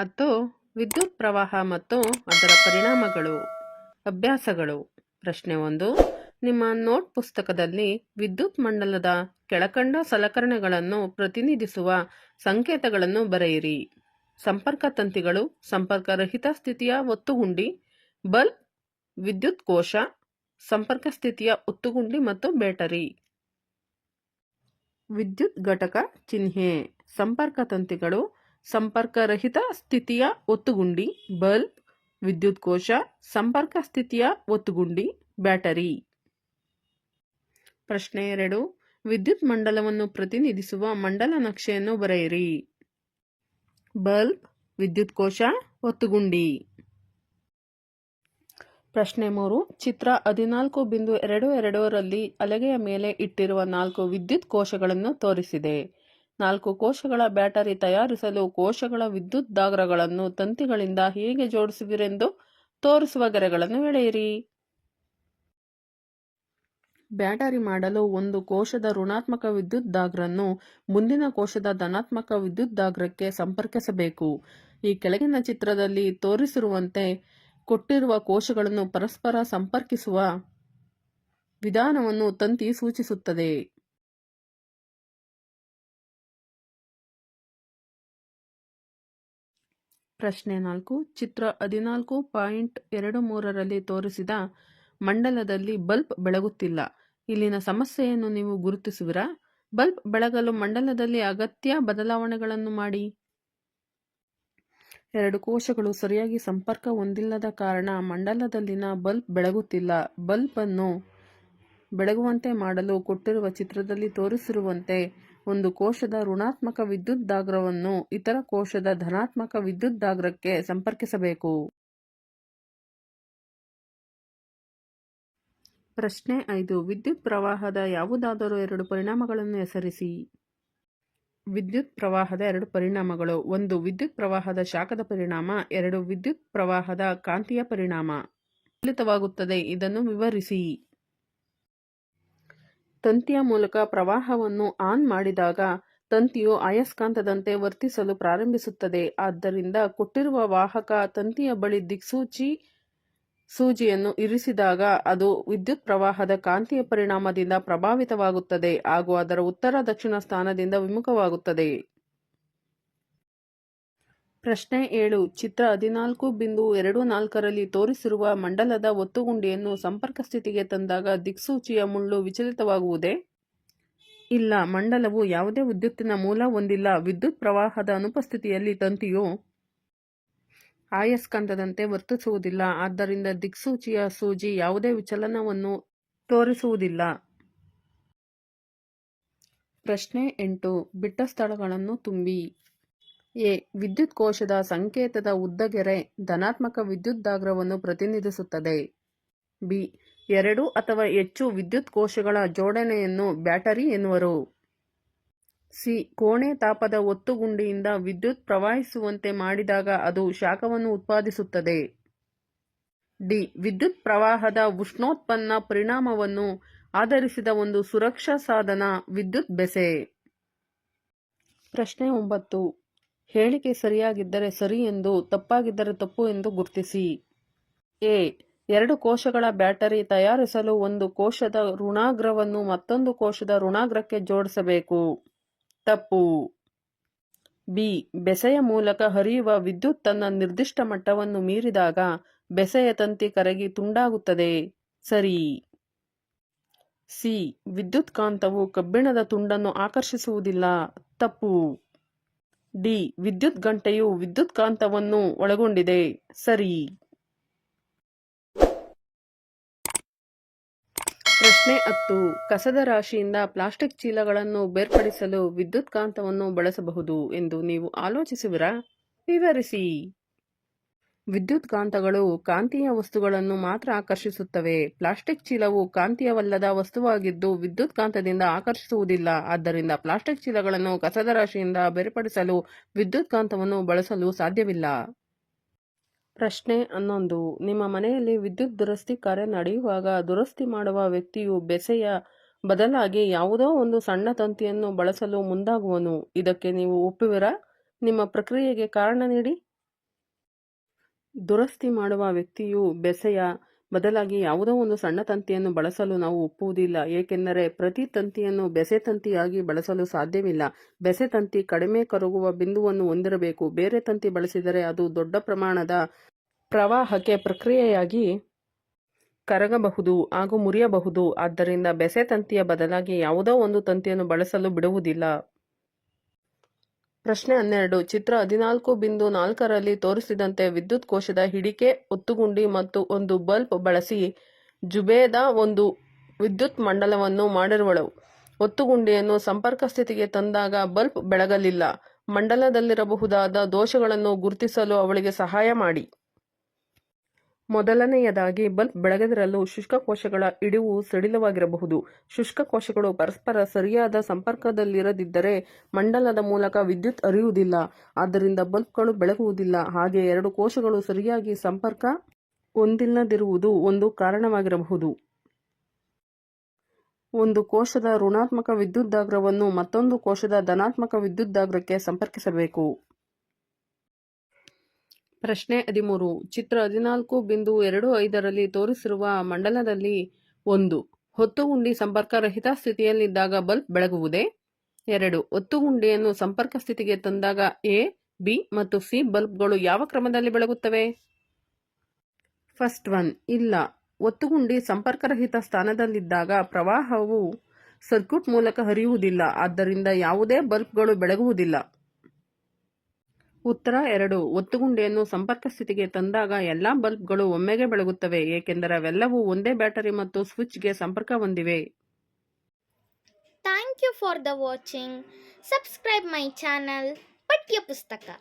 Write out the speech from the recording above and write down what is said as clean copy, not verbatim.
10 ವಿದ್ಯುತ್ ಪ್ರವಾಹ ಮತ್ತು ಅದರ ಪರಿಣಾಮಗಳು. ಅಭ್ಯಾಸಗಳು. ಪ್ರಶ್ನೆ 1. ನಿಮ್ಮ ನೋಟ್ ಪುಸ್ತಕದಲ್ಲಿ ವಿದ್ಯುತ್ ಮಂಡಲದ ಕೆಳಕಂಡ ಸಲಕರಣೆಗಳನ್ನು ಪ್ರತಿನಿಧಿಸುವ ಸಂಕೇತಗಳನ್ನು ಬರೆಯಿರಿ. ಸಂಪರ್ಕ ತಂತಿಗಳು, ಸಂಪರ್ಕರಹಿತ ಸ್ಥಿತಿಯ ಒತ್ತುಗುಂಡಿ, ಬಲ್ಬ್, ವಿದ್ಯುತ್ ಕೋಶ, ಸಂಪರ್ಕ ಸ್ಥಿತಿಯ ಒತ್ತುಗುಂಡಿ ಮತ್ತು ಬ್ಯಾಟರಿ. ವಿದ್ಯುತ್ ಘಟಕ ಚಿಹ್ನೆ. ಸಂಪರ್ಕ ತಂತಿಗಳು, ಸಂಪರ್ಕರಹಿತ ಸ್ಥಿತಿಯ ಒತ್ತುಗುಂಡಿ, ಬಲ್ಬ್, ವಿದ್ಯುತ್ ಕೋಶ, ಸಂಪರ್ಕ ಸ್ಥಿತಿಯ ಒತ್ತುಗುಂಡಿ, ಬ್ಯಾಟರಿ. ಪ್ರಶ್ನೆ 2. ವಿದ್ಯುತ್ ಮಂಡಲವನ್ನು ಪ್ರತಿನಿಧಿಸುವ ಮಂಡಲ ನಕ್ಷೆಯನ್ನು ಬರೆಯಿರಿ. ಬಲ್ಬ್, ವಿದ್ಯುತ್ ಕೋಶ, ಒತ್ತುಗುಂಡಿ. ಪ್ರಶ್ನೆ 3. ಚಿತ್ರ 14.22 ರಲ್ಲಿ ಹಲಗೆಯ ಮೇಲೆ ಇಟ್ಟಿರುವ 4 ವಿದ್ಯುತ್ ಕೋಶಗಳನ್ನು ತೋರಿಸಿದೆ. 4 ಕೋಶಗಳ ಬ್ಯಾಟರಿ ತಯಾರಿಸಲು ಕೋಶಗಳ ವಿದ್ಯುತ್ ದಾಗ್ರಗಳನ್ನು ತಂತಿಗಳಿಂದ ಹೇಗೆ ಜೋಡಿಸುವಿರೆಂದು ತೋರಿಸುವ ಗೆರೆಗಳನ್ನು ಎಳೆಯಿರಿ. ಬ್ಯಾಟರಿ ಮಾಡಲು ಒಂದು ಕೋಶದ ಋಣಾತ್ಮಕ ವಿದ್ಯುತ್ ದಾಗ್ರನ್ನು ಮುಂದಿನ ಕೋಶದ ಧನಾತ್ಮಕ ವಿದ್ಯುತ್ ದಾಗ್ರಕ್ಕೆ ಸಂಪರ್ಕಿಸಬೇಕು. ಈ ಕೆಳಗಿನ ಚಿತ್ರದಲ್ಲಿ ತೋರಿಸಿರುವಂತೆ ಕೊಟ್ಟಿರುವ ಕೋಶಗಳನ್ನು ಪರಸ್ಪರ ಸಂಪರ್ಕಿಸುವ ವಿಧಾನವನ್ನು ತಂತಿ ಸೂಚಿಸುತ್ತದೆ. ಪ್ರಶ್ನೆ 4. ಚಿತ್ರ 14.23 ರಲ್ಲಿ ತೋರಿಸಿದ ಮಂಡಲದಲ್ಲಿ ಬಲ್ಬ್ ಬೆಳಗುತ್ತಿಲ್ಲ. ಇಲ್ಲಿನ ಸಮಸ್ಯೆಯನ್ನು ನೀವು ಗುರುತಿಸುವಿರಾ? ಬಲ್ಬ್ ಬೆಳಗಲು ಮಂಡಲದಲ್ಲಿ ಅಗತ್ಯ ಬದಲಾವಣೆಗಳನ್ನು ಮಾಡಿ. 2 ಕೋಶಗಳು ಸರಿಯಾಗಿ ಸಂಪರ್ಕ ಹೊಂದಿಲ್ಲದ ಕಾರಣ ಮಂಡಲದಲ್ಲಿನ ಬಲ್ಬ್ ಬೆಳಗುತ್ತಿಲ್ಲ. ಬಲ್ಬ್ ಅನ್ನು ಬೆಳಗುವಂತೆ ಮಾಡಲು ಕೊಟ್ಟಿರುವ ಚಿತ್ರದಲ್ಲಿ ತೋರಿಸಿರುವಂತೆ ಒಂದು ಕೋಶದ ಋಣಾತ್ಮಕ ವಿದ್ಯುತ್ ದಾಗ್ರವನ್ನು ಇತರ ಕೋಶದ ಧನಾತ್ಮಕ ವಿದ್ಯುತ್ ದಾಗ್ರಕ್ಕೆ ಸಂಪರ್ಕಿಸಬೇಕು. ಪ್ರಶ್ನೆ 5. ವಿದ್ಯುತ್ ಪ್ರವಾಹದ ಯಾವುದಾದರೂ 2 ಪರಿಣಾಮಗಳನ್ನು ಹೆಸರಿಸಿ. ವಿದ್ಯುತ್ ಪ್ರವಾಹದ 2 ಪರಿಣಾಮಗಳು. 1. ವಿದ್ಯುತ್ ಪ್ರವಾಹದ ಶಾಖದ ಪರಿಣಾಮ. 2. ವಿದ್ಯುತ್ ಪ್ರವಾಹದ ಕಾಂತೀಯ ಪರಿಣಾಮ. ವಿಚಲಿತವಾಗುತ್ತದೆ. ಇದನ್ನು ವಿವರಿಸಿ. ತಂತಿಯ ಮೂಲಕ ಪ್ರವಾಹವನ್ನು ಆನ್ ಮಾಡಿದಾಗ ತಂತಿಯು ಅಯಸ್ಕಾಂತದಂತೆ ವರ್ತಿಸಲು ಪ್ರಾರಂಭಿಸುತ್ತದೆ. ಆದ್ದರಿಂದ ಕೊಟ್ಟಿರುವ ವಾಹಕ ತಂತಿಯ ಬಳಿ ದಿಕ್ಸೂಚಿ ಸೂಜಿಯನ್ನು ಇರಿಸಿದಾಗ ಅದು ವಿದ್ಯುತ್ ಪ್ರವಾಹದ ಕಾಂತೀಯ ಪರಿಣಾಮದಿಂದ ಪ್ರಭಾವಿತವಾಗುತ್ತದೆ ಹಾಗೂ ಅದರ ಉತ್ತರ ದಕ್ಷಿಣ ಸ್ಥಾನದಿಂದ ವಿಮುಖವಾಗುತ್ತದೆ. ಪ್ರಶ್ನೆ 7. ಚಿತ್ರ 14.24 ರಲ್ಲಿ ತೋರಿಸಿರುವ ಮಂಡಲದ ಒತ್ತುಗುಂಡಿಯನ್ನು ಸಂಪರ್ಕ ಸ್ಥಿತಿಗೆ ತಂದಾಗ ದಿಕ್ಸೂಚಿಯ ಮುಳ್ಳು ವಿಚಲಿತವಾಗುವುದೇ? ಇಲ್ಲ. ಮಂಡಲವು ಯಾವುದೇ ವಿದ್ಯುತ್ತಿನ ಮೂಲ ಹೊಂದಿಲ್ಲ. ವಿದ್ಯುತ್ ಪ್ರವಾಹದ ಅನುಪಸ್ಥಿತಿಯಲ್ಲಿ ತಂತಿಯು ಆಯಸ್ಕಾಂತದಂತೆ ವರ್ತಿಸುವುದಿಲ್ಲ. ಆದ್ದರಿಂದ ದಿಕ್ಸೂಚಿಯ ಸೂಜಿ ಯಾವುದೇ ವಿಚಲನವನ್ನು ತೋರಿಸುವುದಿಲ್ಲ. ಪ್ರಶ್ನೆ 8. ಬಿಟ್ಟ ಸ್ಥಳಗಳನ್ನು ತುಂಬಿ. ಎ. ವಿದ್ಯುತ್ ಕೋಶದ ಸಂಕೇತದ ಉದ್ದಗೆರೆ ಧನಾತ್ಮಕ ವಿದ್ಯುತ್ ದಾಗ್ರವನ್ನು ಪ್ರತಿನಿಧಿಸುತ್ತದೆ. ಬಿ. 2 ಅಥವಾ ಹೆಚ್ಚು ವಿದ್ಯುತ್ ಕೋಶಗಳ ಜೋಡಣೆಯನ್ನು ಬ್ಯಾಟರಿ ಎನ್ನುವರು. ಸಿ. ಕೋಣೆ ತಾಪದ ಒತ್ತುಗುಂಡಿಯಿಂದ ವಿದ್ಯುತ್ ಪ್ರವಹಿಸುವಂತೆ ಮಾಡಿದಾಗ ಅದು ಶಾಖವನ್ನು ಉತ್ಪಾದಿಸುತ್ತದೆ. ಡಿ. ವಿದ್ಯುತ್ ಪ್ರವಾಹದ ಉಷ್ಣೋತ್ಪನ್ನ ಪರಿಣಾಮವನ್ನು ಆಧರಿಸಿದ ಒಂದು ಸುರಕ್ಷಾ ಸಾಧನ ವಿದ್ಯುತ್ ಬೆಸೆ. ಪ್ರಶ್ನೆ 9. ಹೇಳಿಕೆ ಸರಿಯಾಗಿದ್ದರೆ ಸರಿ ಎಂದು, ತಪ್ಪಾಗಿದ್ದರೆ ತಪ್ಪು ಎಂದು ಗುರುತಿಸಿ. ಎ. 2 ಕೋಶಗಳ ಬ್ಯಾಟರಿ ತಯಾರಿಸಲು ಒಂದು ಕೋಶದ ಋಣಾಗ್ರವನ್ನು ಮತ್ತೊಂದು ಕೋಶದ ಋಣಾಗ್ರಕ್ಕೆ ಜೋಡಿಸಬೇಕು. ತಪ್ಪು. ಬಿ. ಬೆಸೆಯ ಮೂಲಕ ಹರಿಯುವ ವಿದ್ಯುತ್ ತನ್ನ ನಿರ್ದಿಷ್ಟ ಮಟ್ಟವನ್ನು ಮೀರಿದಾಗ ಬೆಸೆಯ ತಂತಿ ಕರಗಿ ತುಂಡಾಗುತ್ತದೆ. ಸರಿ. ಸಿ. ವಿದ್ಯುತ್ ಕಾಂತವು ಕಬ್ಬಿಣದ ತುಂಡನ್ನು ಆಕರ್ಷಿಸುವುದಿಲ್ಲ. ತಪ್ಪು. ಡಿ. ವಿದ್ಯುತ್ ಗಂಟೆಯು ವಿದ್ಯುತ್ ಕಾಂತವನ್ನು ಒಳಗೊಂಡಿದೆ. ಸರಿ. ಪ್ರಶ್ನೆ 10. ಕಸದ ರಾಶಿಯಿಂದ ಪ್ಲಾಸ್ಟಿಕ್ ಚೀಲಗಳನ್ನು ಬೇರ್ಪಡಿಸಲು ವಿದ್ಯುತ್ ಕಾಂತವನ್ನು ಬಳಸಬಹುದು ಎಂದು ನೀವು ಆಲೋಚಿಸುವಿರಾ? ವಿವರಿಸಿ. ವಿದ್ಯುತ್ ಕಾಂತಗಳು ಕಾಂತೀಯ ವಸ್ತುಗಳನ್ನು ಮಾತ್ರ ಆಕರ್ಷಿಸುತ್ತವೆ. ಪ್ಲಾಸ್ಟಿಕ್ ಚೀಲವು ಕಾಂತೀಯವಲ್ಲದ ವಸ್ತುವಾಗಿದ್ದು ವಿದ್ಯುತ್ ಕಾಂತದಿಂದ ಆಕರ್ಷಿಸುವುದಿಲ್ಲ. ಆದ್ದರಿಂದ ಪ್ಲಾಸ್ಟಿಕ್ ಚೀಲಗಳನ್ನು ಕಸದ ರಾಶಿಯಿಂದ ಬೇರ್ಪಡಿಸಲು ವಿದ್ಯುತ್ ಕಾಂತವನ್ನು ಬಳಸಲು ಸಾಧ್ಯವಿಲ್ಲ. ಪ್ರಶ್ನೆ 11. ನಿಮ್ಮ ಮನೆಯಲ್ಲಿ ವಿದ್ಯುತ್ ದುರಸ್ತಿ ಕಾರ್ಯ ನಡೆಯುವಾಗ ದುರಸ್ತಿ ಮಾಡುವ ವ್ಯಕ್ತಿಯು ಬೆಸೆಯ ಬದಲಾಗಿ ಯಾವುದೋ ಒಂದು ಸಣ್ಣ ತಂತಿಯನ್ನು ಬಳಸಲು ಮುಂದಾಗುವನು. ಇದಕ್ಕೆ ನೀವು ಒಪ್ಪುವಿರಾ? ನಿಮ್ಮ ಪ್ರಕ್ರಿಯೆಗೆ ಕಾರಣ ನೀಡಿ. ದುರಸ್ತಿ ಮಾಡುವ ವ್ಯಕ್ತಿಯು ಬೆಸೆಯ ಬದಲಾಗಿ ಯಾವುದೋ ಒಂದು ಸಣ್ಣ ತಂತಿಯನ್ನು ಬಳಸಲು ನಾವು ಒಪ್ಪುವುದಿಲ್ಲ, ಏಕೆಂದರೆ ಪ್ರತಿ ತಂತಿಯನ್ನು ಬೆಸೆ ತಂತಿಯಾಗಿ ಬಳಸಲು ಸಾಧ್ಯವಿಲ್ಲ. ಬೆಸೆ ತಂತಿ ಕಡಿಮೆ ಕರಗುವ ಬಿಂದುವನ್ನು ಹೊಂದಿರಬೇಕು. ಬೇರೆ ತಂತಿ ಬಳಸಿದರೆ ಅದು ದೊಡ್ಡ ಪ್ರಮಾಣದ ಪ್ರವಾಹಕ್ಕೆ ಪ್ರಕ್ರಿಯೆಯಾಗಿ ಕರಗಬಹುದು ಹಾಗೂ ಮುರಿಯಬಹುದು. ಆದ್ದರಿಂದ ಬೆಸೆ ತಂತಿಯ ಬದಲಾಗಿ ಯಾವುದೋ ಒಂದು ತಂತಿಯನ್ನು ಬಳಸಲು ಬಿಡುವುದಿಲ್ಲ. ಪ್ರಶ್ನೆ 12. ಚಿತ್ರ 14.4ರಲ್ಲಿ ತೋರಿಸಿದಂತೆ ವಿದ್ಯುತ್ ಕೋಶದ ಹಿಡಿಕೆ, ಒತ್ತುಗುಂಡಿ ಮತ್ತು ಒಂದು ಬಲ್ಬ್ ಬಳಸಿ ಜುಬೇದ ಒಂದು ವಿದ್ಯುತ್ ಮಂಡಲವನ್ನು ಮಾಡಿರುವಳು. ಒತ್ತುಗುಂಡಿಯನ್ನು ಸಂಪರ್ಕ ಸ್ಥಿತಿಗೆ ತಂದಾಗ ಬಲ್ಬ್ ಬೆಳಗಲಿಲ್ಲ. ಮಂಡಲದಲ್ಲಿರಬಹುದಾದ ದೋಷಗಳನ್ನು ಗುರುತಿಸಲು ಅವಳಿಗೆ ಸಹಾಯ ಮಾಡಿ. ಮೊದಲನೆಯದಾಗಿ, ಬಲ್ಬ್ ಬೆಳಗದಿರಲು ಶುಷ್ಕ ಕೋಶಗಳ ಹಿಡಿವು ಸಡಿಲವಾಗಿರಬಹುದು. ಶುಷ್ಕ ಕೋಶಗಳು ಪರಸ್ಪರ ಸರಿಯಾದ ಸಂಪರ್ಕದಲ್ಲಿರದಿದ್ದರೆ ಮಂಡಲದ ಮೂಲಕ ವಿದ್ಯುತ್ ಹರಿಯುವುದಿಲ್ಲ. ಆದ್ದರಿಂದ ಬಲ್ಬ್ಗಳು ಬೆಳಗುವುದಿಲ್ಲ. ಹಾಗೆ ಎರಡು ಕೋಶಗಳು ಸರಿಯಾಗಿ ಸಂಪರ್ಕ ಹೊಂದಿಲ್ಲದಿರುವುದು ಒಂದು ಕಾರಣವಾಗಿರಬಹುದು. ಒಂದು ಕೋಶದ ಋಣಾತ್ಮಕ ವಿದ್ಯುದಾಗ್ರವನ್ನು ಮತ್ತೊಂದು ಕೋಶದ ಧನಾತ್ಮಕ ವಿದ್ಯುದಾಗ್ರಕ್ಕೆ ಸಂಪರ್ಕಿಸಬೇಕು. ಪ್ರಶ್ನೆ 13. ಚಿತ್ರ 14.25ರಲ್ಲಿ ತೋರಿಸಿರುವ ಮಂಡಲದಲ್ಲಿ 1. ಒತ್ತುಗುಂಡಿ ಸಂಪರ್ಕರಹಿತ ಸ್ಥಿತಿಯಲ್ಲಿದ್ದಾಗ ಬಲ್ಬ್ ಬೆಳಗುವುದೇ? 2. ಒತ್ತುಗುಂಡಿಯನ್ನು ಸಂಪರ್ಕ ಸ್ಥಿತಿಗೆ ತಂದಾಗ ಎ, ಬಿ ಮತ್ತು ಸಿ ಬಲ್ಬ್ಗಳು ಯಾವ ಕ್ರಮದಲ್ಲಿ ಬೆಳಗುತ್ತವೆ? ಫಸ್ಟ್ ಒನ್, ಇಲ್ಲ. ಒತ್ತುಗುಂಡಿ ಸಂಪರ್ಕರಹಿತ ಸ್ಥಾನದಲ್ಲಿದ್ದಾಗ ಪ್ರವಾಹವು ಸರ್ಕ್ಯೂಟ್ ಮೂಲಕ ಹರಿಯುವುದಿಲ್ಲ. ಆದ್ದರಿಂದ ಯಾವುದೇ ಬಲ್ಬ್ಗಳು ಬೆಳಗುವುದಿಲ್ಲ. ಉತ್ತರ 2. ಒತ್ತುಗುಂಡಿಯನ್ನು ಸಂಪರ್ಕ ಸ್ಥಿತಿಗೆ ತಂದಾಗ ಎಲ್ಲ ಬಲ್ಬ್ಗಳು ಒಮ್ಮೆಗೆ ಬೆಳಗುತ್ತವೆ, ಏಕೆಂದರೆ ಅವೆಲ್ಲವೂ ಒಂದೇ ಬ್ಯಾಟರಿ ಮತ್ತು ಸ್ವಿಚ್ಗೆ ಸಂಪರ್ಕ ಹೊಂದಿವೆ. Thank you for the watching. Subscribe my channel, Patya Pustaka.